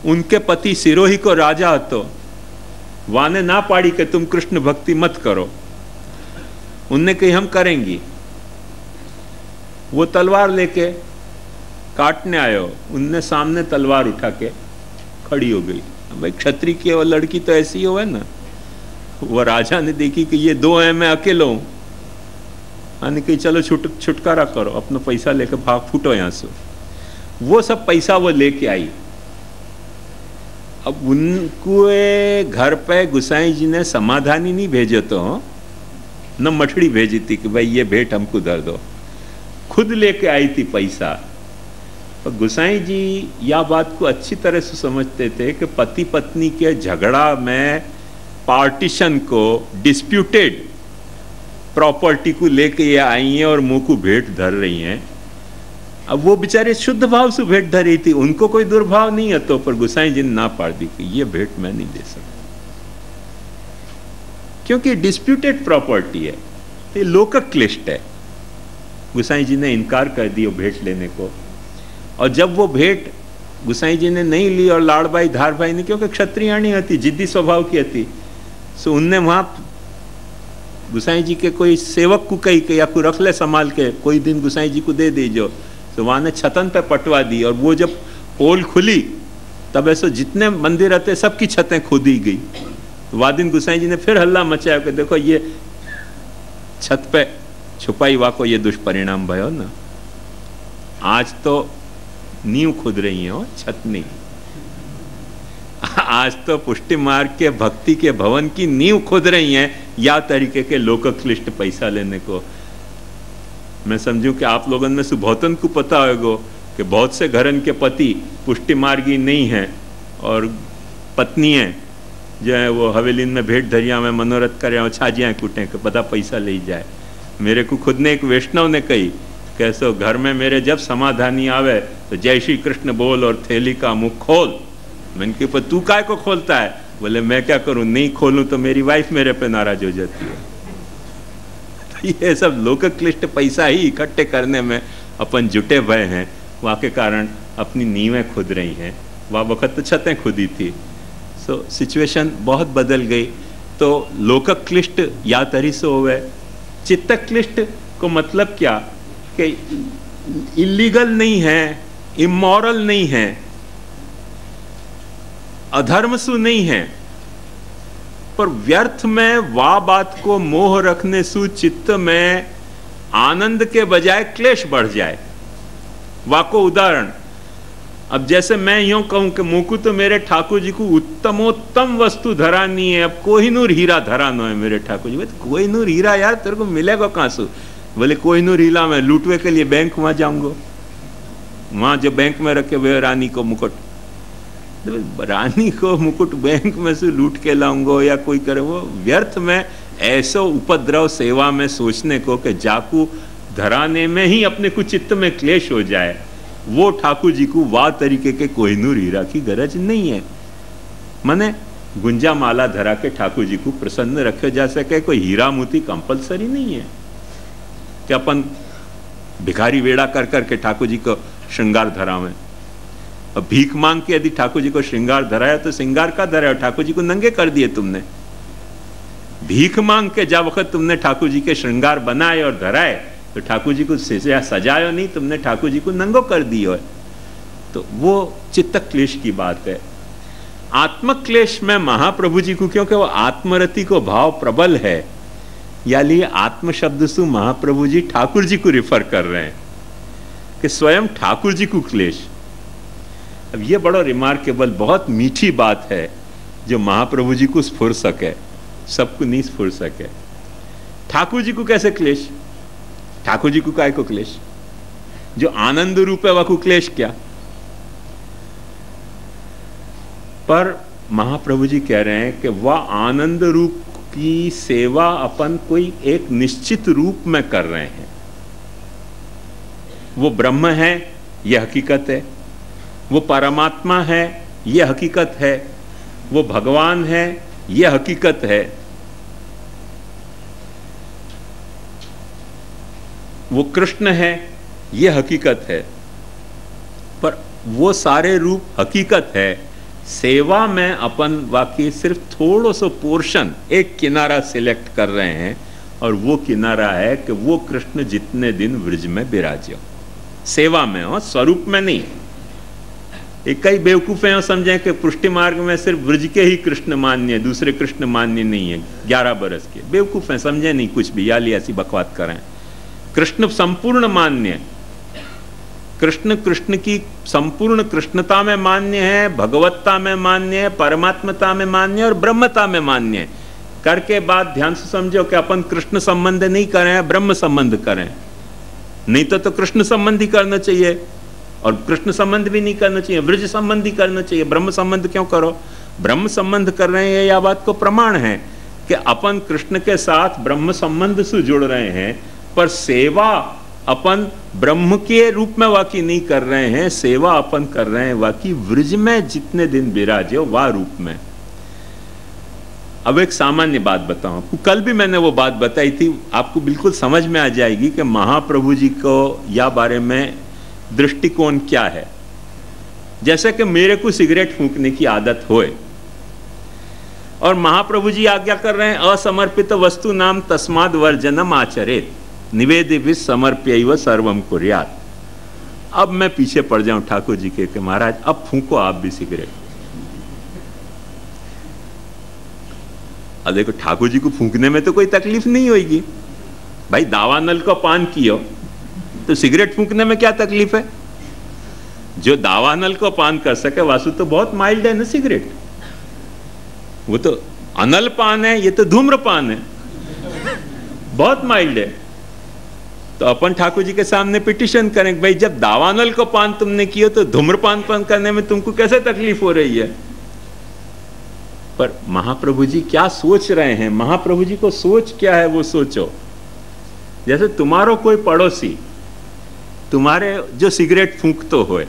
उनके पति सिरोही को राजा हतो, वाने ना पाड़ी कि तुम कृष्ण भक्ति मत करो, उनने कही हम करेंगी। वो तलवार लेके काटने आयो, उनने सामने तलवार उठा के खड़ी हो गई। भाई क्षत्रिय की वो लड़की तो ऐसी हो है ना, वो राजा ने देखी कि ये दो हैं, मैं अकेला हूं, यानी कि चलो छुटकारा करो, अपना पैसा लेके भाग फूटो यहां से। वो सब पैसा वो लेके आई। अब उनको घर पे गुसाई जी ने समाधानी नहीं भेजे, तो न मठड़ी भेजी थी कि भाई ये भेंट हमको धर दो, खुद लेके आई थी पैसा। और गुसाई जी यह बात को अच्छी तरह से समझते थे कि पति पत्नी के झगड़ा में पार्टीशन को, डिस्प्यूटेड प्रॉपर्टी को लेके ये आई हैं और मुंह को भेंट धर रही हैं। अब वो बेचारे शुद्ध भाव से भेंट धरी थी, उनको कोई दुर्भाव नहीं है, तो पर गुसाई जी ने ना पाड़ दी कि ये भेंट मैं नहीं दे सकता, क्योंकि डिस्प्यूटेड प्रॉपर्टी है, ये लोकक्लिष्ट है। गुसाई जी ने इनकार कर दिया भेंट लेने को। और जब वो भेंट गुसाई जी ने नहीं ली और लाड़बाई धारबाई ने, क्योंकि क्षत्रियाणी हती, जिद्दी स्वभाव की हती, सो उनने वहां गुसाई जी के कोई सेवक को कही कि या को रख ले संभाल के, कोई दिन गुसाई जी को दे दीजो। तो वहां ने छतन पे पटवा दी, और वो जब पोल खुली तब ऐसे जितने मंदिर रहते सबकी छतें खोदी गई। तो वह दिन गुसाई जी ने फिर हल्ला मचाया कि देखो ये छत पे छुपाई वाको ये दुष्परिणाम भयो ना, आज तो नींव खुद रही हो, छत नहीं। आज तो पुष्टि मार्ग के भक्ति के भवन की नींव खुद रही हैं, या तरीके के लोकक्लिष्ट पैसा लेने को। मैं समझूं कि आप लोगों में से बहुतन को पता होगा कि बहुत से घरन के पति पुष्टि मार्गी नहीं हैं, और पत्नियां जो है वो हवेलीन में भेंट धरिया में मनोरथ करें और छाजियाँ कूटें कि पता पैसा ले जाए। मेरे को खुद ने एक वैष्णव ने कही, कैसो घर में मेरे जब समाधानी आवे तो जय श्री कृष्ण बोल और थैली का मुंह खोल। मैंने कहा पर तू काय को खोलता है? बोले मैं क्या करूं, नहीं खोलूं तो मेरी वाइफ मेरे पे नाराज हो जाती है। तो ये सब लोकक्लिष्ट पैसा ही इकट्ठे करने में अपन जुटे हुए हैं, वहाँ के कारण अपनी नींवें खुद रही हैं। वह वक्त तो छतें खुदी थी। सो सिचुएशन बहुत बदल गई। तो लोकक्लिष्ट या तरी से हो गए। चित्तक्लिष्ट को मतलब क्या कि इलीगल नहीं है, इमोरल नहीं है, अधर्मसु नहीं है, पर व्यर्थ में वाह बात को मोह रखने सु चित्त में आनंद के बजाय क्लेश बढ़ जाए। वाको उदाहरण, अब जैसे मैं यूं कहूं कि मुकु तो मेरे ठाकुर जी को उत्तमोत्तम वस्तु धरानी है, अब कोहिनूर हीरा धरानो है मेरे ठाकुर जी। कोहिनूर हीरा यार तेरे को मिलेगा कहां से? बोले कोहिनूर हीरा मैं लूटवे के लिए बैंक वहां जाऊंगा, वहां जो बैंक में रखे हुए रानी को मुकुट, रानी को मुकुट बैंक में से लूट के लाऊंगा या कोई करे, वो व्यर्थ में ऐसा उपद्रव सेवा में सोचने को कि जाकू धराने में ही अपने को चित्त में क्लेश हो जाए, वो ठाकुर जी को वाह तरीके के कोहिनूर हीरा की गरज नहीं है। माने गुंजा माला धरा के ठाकुर जी को प्रसन्न रखे जा सके, कोई हीरा मोती कंपलसरी नहीं है कि अपन भिखारी वेड़ा कर करके ठाकुर जी को श्रृंगार धरावें। अब भीख मांग के यदि ठाकुर जी को श्रृंगार धराया तो श्रृंगार का धराया, ठाकुर जी को नंगे कर दिए तुमने। भीख मांग के जब वक्त तुमने ठाकुर जी के श्रृंगार बनाए और धराए तो ठाकुर जी को सजायो नहीं, तुमने ठाकुर जी को नंगो कर दियो है। तो वो चित्त क्लेश की बात है। आत्मक क्लेश में महाप्रभु जी को, क्योंकि वो आत्मरति को भाव प्रबल है, या लिए आत्म शब्द से महाप्रभु जी ठाकुर जी को रिफर कर रहे हैं कि स्वयं ठाकुर जी को क्लेश। अब ये बड़ा रिमार्केबल, बहुत मीठी बात है जो महाप्रभु जी को स्फुर सके, सबको नहीं स्फुर सके। ठाकुर जी को कैसे क्लेश? ठाकुर जी को काय को क्लेश? जो आनंद रूप है वह को क्लेश क्या? पर महाप्रभु जी कह रहे हैं कि वह आनंद रूप की सेवा अपन कोई एक निश्चित रूप में कर रहे हैं। वो ब्रह्म है, यह हकीकत है। वो परमात्मा है, यह हकीकत है। वो भगवान है, यह हकीकत है। वो कृष्ण है, यह हकीकत है। पर वो सारे रूप हकीकत है, सेवा में अपन वाकई सिर्फ थोड़ा सा पोर्शन, एक किनारा सिलेक्ट कर रहे हैं, और वो किनारा है कि वो कृष्ण जितने दिन ब्रज में विराजे, सेवा में हो, स्वरूप में नहीं। एक कई बेवकूफ हैं समझे कि पुष्टि मार्ग में सिर्फ ब्रज के ही कृष्ण मान्य है, दूसरे कृष्ण मान्य नहीं है। 11 बरस के बेवकूफ हैं, समझे नहीं कुछ भी, याली ऐसी बकवास करें। कृष्ण संपूर्ण मान्य, कृष्ण कृष्ण की संपूर्ण कृष्णता में मान्य है, भगवत्ता में मान्य है, परमात्मता में मान्य है और ब्रह्मता में मान्य है। करके बात ध्यान से समझो कि अपन कृष्ण संबंध नहीं करें, ब्रह्म संबंध करें। नहीं तो कृष्ण संबंधी करना चाहिए, और कृष्ण संबंध भी नहीं करना चाहिए, ब्रज संबंधी करना चाहिए। ब्रह्म संबंध क्यों करो? ब्रह्म संबंध कर रहे हैं, यह बात को प्रमाण है कि अपन कृष्ण के साथ ब्रह्म संबंध से जुड़ रहे हैं, पर सेवा अपन ब्रह्म के रूप में वाकई नहीं कर रहे हैं, सेवा अपन कर रहे हैं वाकई व्रज में जितने दिन विराजे वह रूप में। अब एक सामान्य बात बताऊं, कल भी मैंने वो बात बताई थी, आपको बिल्कुल समझ में आ जाएगी कि महाप्रभु जी को या बारे में दृष्टिकोण क्या है। जैसे कि मेरे को सिगरेट फूंकने की आदत होए और महाप्रभु जी आज्ञा कर रहे हैं असमर्पित वस्तु नाम तस्माद वर्जनम आचरेत निवेदित समर्प्यैव सर्वम कुर्यात्। अब मैं पीछे पड़ जाऊं ठाकुर जी के कि महाराज अब फूंको आप भी सिगरेट। अब देखो ठाकुर जी को फूंकने में तो कोई तकलीफ नहीं होगी भाई, दावानल को पान कियो तो सिगरेट फूंकने में क्या तकलीफ है? जो दावानल को पान कर सके वासु तो बहुत माइल्ड है ना सिगरेट, वो तो अनल पान है, ये तो धूम्रपान है, बहुत माइल्ड है। तो अपन ठाकुर जी के सामने पिटिशन करें भाई जब दावानल को पान तुमने किया तो धूम्रपान पान करने में तुमको कैसे तकलीफ हो रही है? पर महाप्रभु जी क्या सोच रहे हैं? महाप्रभु जी को सोच क्या है वो सोचो। जैसे तुम्हारो कोई पड़ोसी तुम्हारे जो सिगरेट फूंकतो होए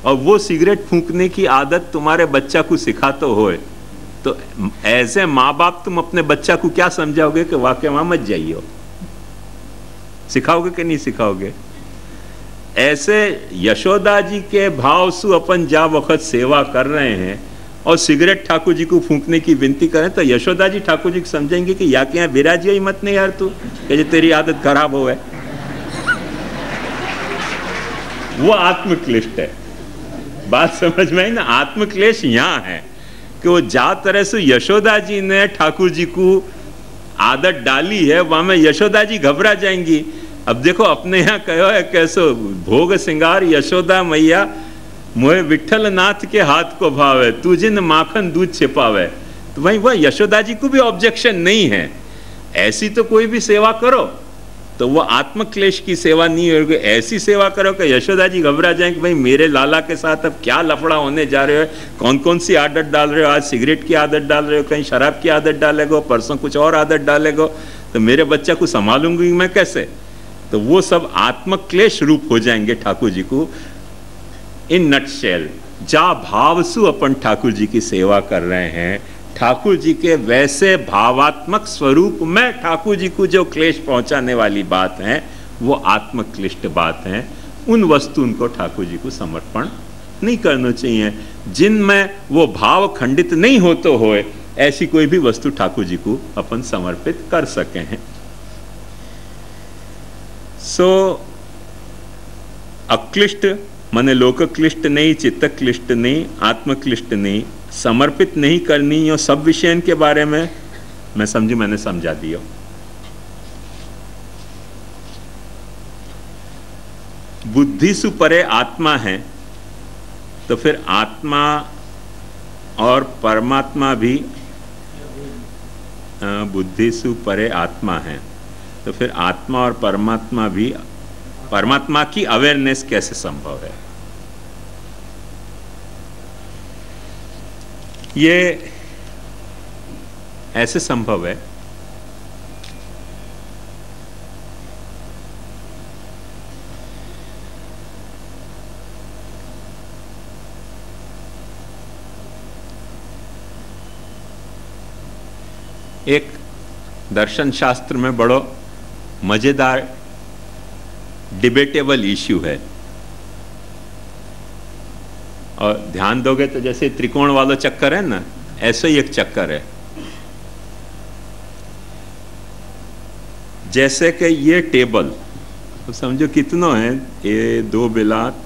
और वो सिगरेट फूंकने की आदत तुम्हारे बच्चा को सिखातो होए, तो ऐसे माँ बाप तुम अपने बच्चा को क्या समझाओगे कि वाकई वहां मत जाइयो? सिखाओगे कि नहीं सिखाओगे? ऐसे यशोदा जी के भाव से अपन जा वक्त सेवा कर रहे हैं और सिगरेट ठाकुर जी को फूंकने की विनती करें तो यशोदा जी ठाकुर जी को समझेंगे कि या के यहाँ विराजियो ही मत नहीं यार तू, कि तेरी आदत खराब हो है। वो आत्मक्लिष्ट है। बात समझ में आई ना? आत्मक्लेश यहाँ है कि वो जा तरह से यशोदा जी ने ठाकुर जी को आदत डाली है, वहां में यशोदा जी घबरा जाएंगी। अब देखो अपने यहाँ कहो है कैसो भोग सिंगार यशोदा मैया मोहे विठल नाथ के हाथ को भावे, तू जिन माखन दूध छिपावे। तो वही वह यशोदा जी को भी ऑब्जेक्शन नहीं है, ऐसी तो कोई भी सेवा करो तो वो आत्मक्लेश की सेवा नहीं होगी। ऐसी सेवा करो कि यशोदा जी घबरा जाए कि भाई मेरे लाला के साथ अब क्या लफड़ा होने जा रहे हो, कौन कौन सी आदत डाल रहे हो, आज सिगरेट की आदत डाल रहे हो, कहीं शराब की आदत डालेगो, परसों कुछ और आदत डालेगो, तो मेरे बच्चा को संभालूंगी मैं कैसे। तो वो सब आत्मक्लेश रूप हो जाएंगे ठाकुर जी को। इन नटशेल जा भावसु अपन ठाकुर जी की सेवा कर रहे हैं, ठाकुर जी के वैसे भावात्मक स्वरूप में ठाकुर जी को जो क्लेश पहुंचाने वाली बात है वो आत्मक्लिष्ट बात है। उन वस्तु उनको ठाकुर जी को समर्पण नहीं करना चाहिए। जिनमें वो भाव खंडित नहीं होते होए ऐसी कोई भी वस्तु ठाकुर जी को अपन समर्पित कर सके हैं। सो अक्लिष्ट माने लोक क्लिष्ट नहीं, चित्त क्लिष्ट नहीं, आत्मक्लिष्ट नहीं, समर्पित नहीं करनी। और सब विषय के बारे में मैं समझू मैंने समझा दिया। बुद्धि सु परे आत्मा है तो फिर आत्मा और परमात्मा भी बुद्धि सु परे आत्मा है तो फिर आत्मा और परमात्मा भी, परमात्मा की अवेयरनेस कैसे संभव है। ये ऐसे संभव है एक दर्शन शास्त्र में बड़ो मजेदार डिबेटेबल इश्यू है। और ध्यान दोगे तो जैसे त्रिकोण वाला चक्कर है ना, ऐसा ही एक चक्कर है। जैसे कि ये टेबल तो समझो कितनों है, ये 2 बिलात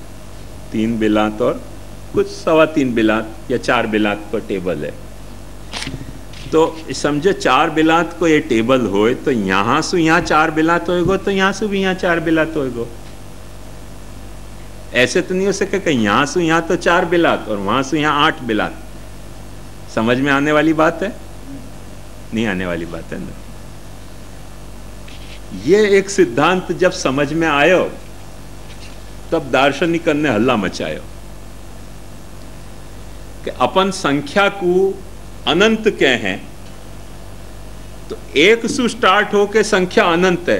3 बिलात और कुछ 3.25 बिलात या 4 बिलात पर टेबल है। तो समझो 4 बिलात को ये टेबल होए तो यहां से यहाँ 4 बिलात होएगो तो यहाँ से भी यहाँ 4 बिलात होएगो। ऐसे तो नहीं हो सके कि यहां से यहाँ तो 4 बिलात और वहां से यहाँ 8 बिलात। समझ में आने वाली बात है? नहीं आने वाली बात है ना। ये एक सिद्धांत जब समझ में आयो तब दार्शनिक ने हल्ला मचायो कि अपन संख्या को अनंत क्या है, तो 1 से स्टार्ट होके संख्या अनंत है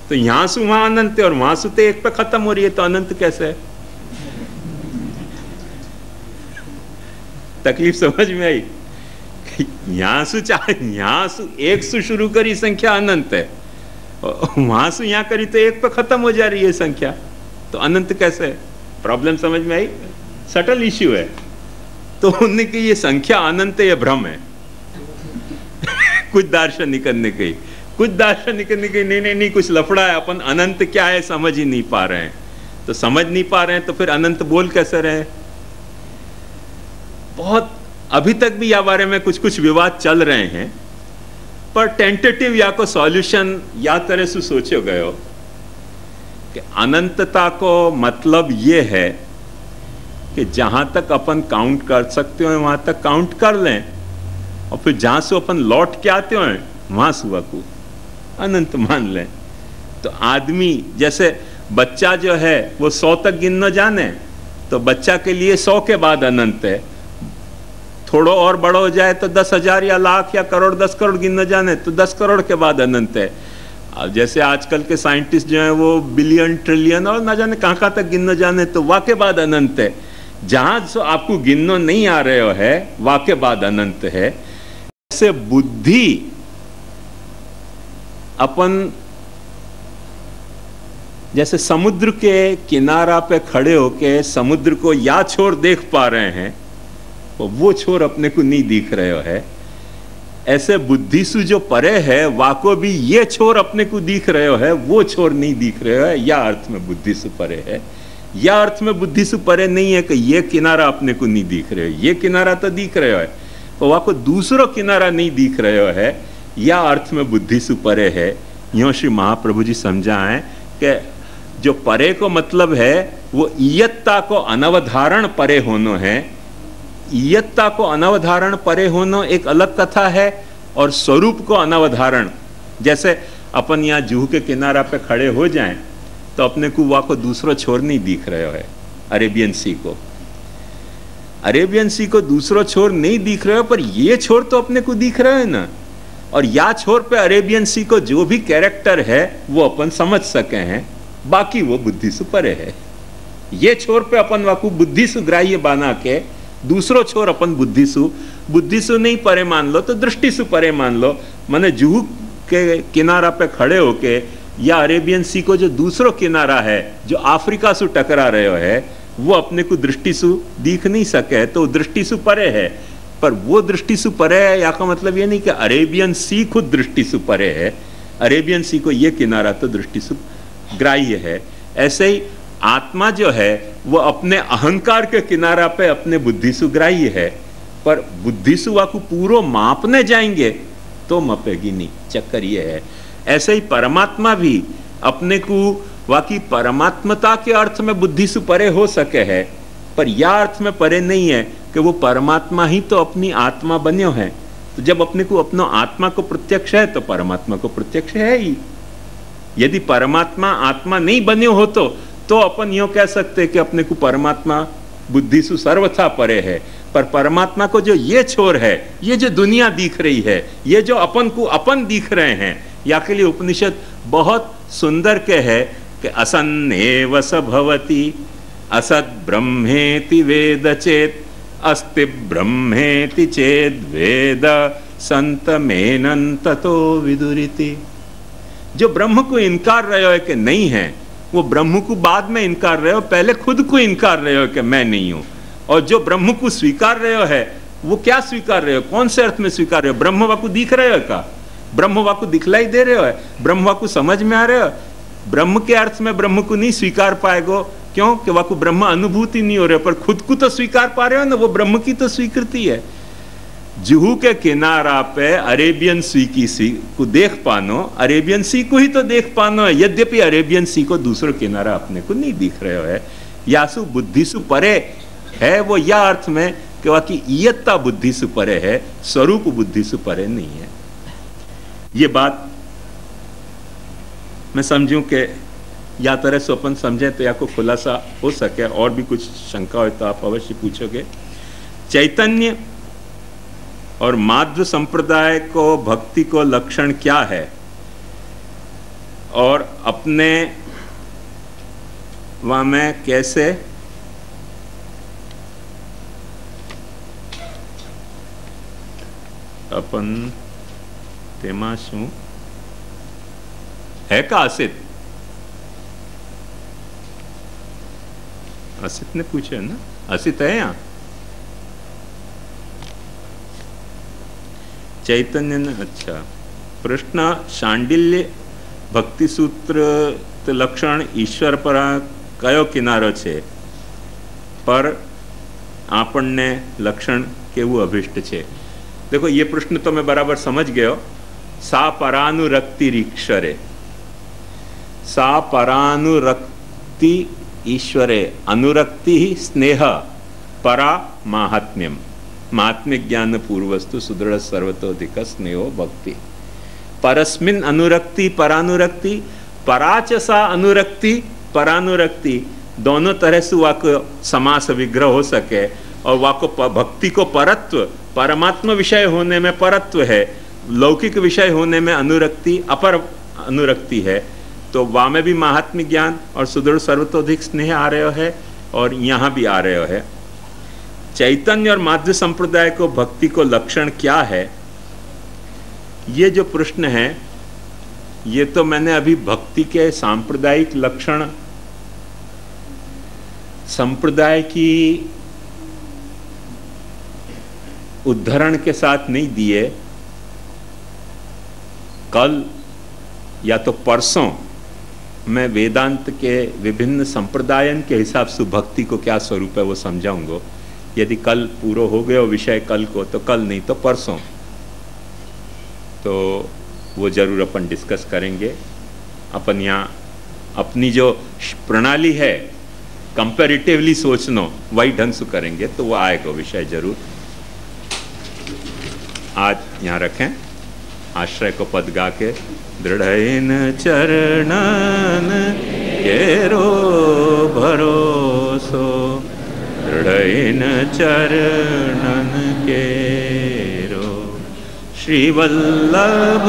तो यहां से वहां अनंत है और वहां से तो 1 पे खत्म हो रही है, तो अनंत कैसे है? तकलीफ समझ में आई? यहां से 1 से शुरू करी संख्या अनंत है और वहां से यहां करी तो 1 पे खत्म हो जा रही है संख्या, तो अनंत कैसे है? प्रॉब्लम समझ में आई? सटल इश्यू है। तो उन्होंने कि ये संख्या अनंत है, ये भ्रम है। कुछ दार्शनिक ने कही, कुछ दार्शनिक ने कही नहीं कुछ लफड़ा है, अपन अनंत क्या है समझ ही नहीं पा रहे हैं। तो समझ नहीं पा रहे हैं तो फिर अनंत बोल कैसे रहे? बहुत अभी तक भी या बारे में कुछ विवाद चल रहे हैं, पर टेंटेटिव या को सॉल्यूशन या तरह से सोचे गए हो कि अनंतता को मतलब ये है कि जहां तक अपन काउंट कर सकते हो वहां तक काउंट कर लें और फिर जहां से अपन लौट के आते हो वहां से को अनंत मान लें। तो आदमी जैसे बच्चा जो है वो 100 तक गिनना जाने तो बच्चा के लिए 100 के बाद अनंत है। थोड़ा और बड़ा हो जाए तो 10,000 या लाख या करोड़ 10 करोड़ गिनना जाने तो 10 करोड़ के बाद अनंत है। अब जैसे आजकल के साइंटिस्ट जो हैं वो बिलियन ट्रिलियन और ना जाने कहाँ तक गिनना जाने तो वहाँ के बाद अनंत है। जहां से आपको गिनना नहीं आ रहे हो है वहाँ के बाद अनंत है। ऐसे बुद्धि अपन जैसे समुद्र के किनारा पे खड़े होके समुद्र को या छोर देख पा रहे हैं वो छोर अपने को नहीं दिख रहे हो है, ऐसे बुद्धि से जो परे है वाको भी ये छोर अपने को दिख रहे हो है, वो छोर नहीं दिख रहे हो है। या अर्थ में बुद्धि से परे है, या अर्थ में बुद्धि से परे नहीं है कि ये किनारा अपने को नहीं दिख रहे हो, ये किनारा तो दिख रहे हो है। पर वहाँ को दूसरो किनारा नहीं दिख रहे है, या अर्थ में बुद्धि सु परे है। यूँ श्री महाप्रभु जी समझाएं कि जो परे को मतलब है वो इयत्ता को अनवधारण परे होनो है। इयत्ता को अनवधारण परे होनो एक अलग कथा है, और स्वरूप को अनवधारण, जैसे अपन यहाँ जूह के किनारा पे खड़े हो जाएं तो अपने को वहाँ को दूसरो छोर नहीं दिख रहे है, अरेबियन सी को, अरेबियन सी को दूसरो छोर नहीं दिख रहे हो, पर ये छोर तो अपने को दिख रहा है ना। और या छोर पे अरेबियन सी को जो भी कैरेक्टर है वो अपन समझ सके हैं, बाकी वो बुद्धि से परे है। ये छोर पे अपन वाकू बुद्धि से ग्राह्य बना के दूसरो छोर अपन बुद्धि सु नहीं परे मान लो तो दृष्टि सु परे मान लो। माने जूहू के किनारा पे खड़े होके या अरेबियन सी को जो दूसरो किनारा है जो अफ्रीका से टकरा रहे है वो अपने को दृष्टि सु दिख नहीं सके, तो दृष्टि सु परे है। पर वो दृष्टि सु परे है या का मतलब ये नहीं कि अरेबियन सी खुद दृष्टि सु परे है, अरेबियन सी को ये किनारा तो दृष्टि सु ग्राह्य है। ऐसे ही आत्मा जो है वो अपने अहंकार के किनारा पे अपने बुद्धि सु ग्राह्य है, पर बुद्धि सु वाकू पूरो मापने जाएंगे तो मपेगी नहीं, चक्कर ये है। ऐसे ही परमात्मा भी अपने को वाकई परमात्मता के अर्थ में बुद्धि से परे हो सके है, पर यह अर्थ में परे नहीं है कि वो परमात्मा ही तो अपनी आत्मा बन्यो है। तो जब अपने को अपनो आत्मा को प्रत्यक्ष है तो परमात्मा को प्रत्यक्ष है ही। यदि परमात्मा आत्मा नहीं बन्यो हो तो अपन यूं कह सकते कि अपने को परमात्मा बुद्धि से सर्वथा परे है। पर परमात्मा को जो ये छोर है, ये जो दुनिया दिख रही है, ये जो अपन को अपन दिख रहे हैं, या के लिए उपनिषद बहुत सुंदर के है कि असन्नेव स भवति असद ब्रह्मेति वेद चेत अस्ति ब्रह्मेति चेद वेद संतमेनं ततो विदुरिति। जो ब्रह्म को इनकार रहे हो कि नहीं है, वो ब्रह्म को बाद में इनकार रहे हो, पहले खुद को इनकार रहे हो कि मैं नहीं हूं। और जो ब्रह्म को स्वीकार रहे हो है वो क्या स्वीकार रहे हो, कौन से अर्थ में स्वीकार रहे हो? ब्रह्म वाकु दिख रहे हो का? ब्रह्म वाकु दिखलाई दे रहे हो है? ब्रह्म वाकु समझ में आ रहे हो? ब्रह्म के अर्थ में ब्रह्म को नहीं स्वीकार पाएगो, क्यों कि वाकु ब्रह्म अनुभूति नहीं हो रहे, पर खुद को तो स्वीकार पा रहे हो ना, वो ब्रह्म की तो स्वीकृति है। जुहू के किनारा पे अरेबियन सी की सी को देख पानो, अरेबियन सी को ही तो देख पानो है, यद्यपि अरेबियन सी को दूसरा किनारा अपने को नहीं दिख रहे हो है। यासु बुद्धि सु परे है वो या अर्थ में कि वाकई इयत्ता बुद्धि से परे है, स्वरूप बुद्धि से परे नहीं है। ये बात मैं समझूं कि या तरह से अपन समझे तो या को खुलासा हो सके। और भी कुछ शंका हो तो आप अवश्य पूछोगे। चैतन्य और माध्व संप्रदाय को भक्ति को लक्षण क्या है, और अपने वहां में कैसे अपन तेमा शू है का असित असित ने पूछे ना, असित है यहाँ चैतन्य ने। अच्छा प्रश्न शांडिल्य भक्ति सूत्र लक्षण ईश्वर पर कयो किनारो छे, पर आपने लक्षण केवू अभिष्ट छे। देखो ये प्रश्न तो मैं बराबर समझ गयो। सा परानुरक्ति ईश्वरे, सा परानुरक्ति ईश्वरे, अनुरक्ति ही स्नेह, परा माहात्म्यम, महात्म्य ज्ञान पूर्वस्तु सुदृढ़ सर्वतोधिक स्नेहो भक्ति। परस्मिन अनुरक्ति परानुरक्ति, पराच सा अनुरक्ति परानुरक्ति, दोनों तरह से वाको समास विग्रह हो सके। और वाको भक्ति को परत्व, परमात्मा विषय होने में परत्व है, लौकिक विषय होने में अनुरक्ति अपर अनुरक्ति है। तो वहाँ में भी महात्म्य ज्ञान और सुदृढ़ सर्वतोधिक स्नेह आ रहे है, और यहाँ भी आ रहे है। चैतन्य और माध्व संप्रदाय को भक्ति को लक्षण क्या है, ये जो प्रश्न है ये तो मैंने अभी भक्ति के सांप्रदायिक लक्षण संप्रदाय की उद्धरण के साथ नहीं दिए। कल या तो परसों मैं वेदांत के विभिन्न संप्रदायन के हिसाब से भक्ति को क्या स्वरूप है वो समझाऊंगा। यदि कल पूरा हो गया विषय कल को, तो कल, नहीं तो परसों, तो वो जरूर अपन डिस्कस करेंगे। अपन यहाँ अपनी जो प्रणाली है कंपैरेटिवली सोचना, वही ढंग से करेंगे तो वो आएगा विषय जरूर। आज यहाँ रखें, आश्रय को पद गा के। दृढ़इन चरणन केरो भरोसो, दृढ़इन चरणन केरो, श्री वल्लभ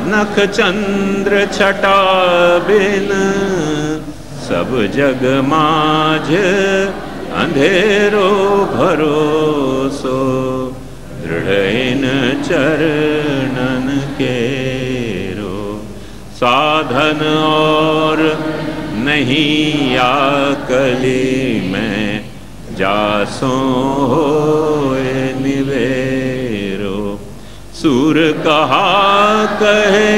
नख चंद्र छटा बिन, सब जग माझ अंधेरो भरोसो, दृढ़इन चरणन केरो, साधन और नहीं आकली में, जासो होए निवेरो, सूर कहा कहे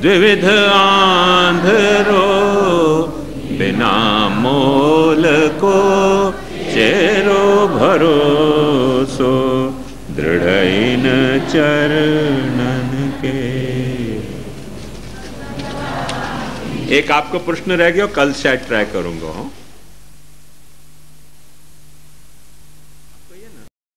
द्विविध आंधरो, बिना मोल को चेरो भरोसो, दृढ़इन चरणन के। एक आपको प्रश्न रह गया, कल शायद ट्राई करूंगा।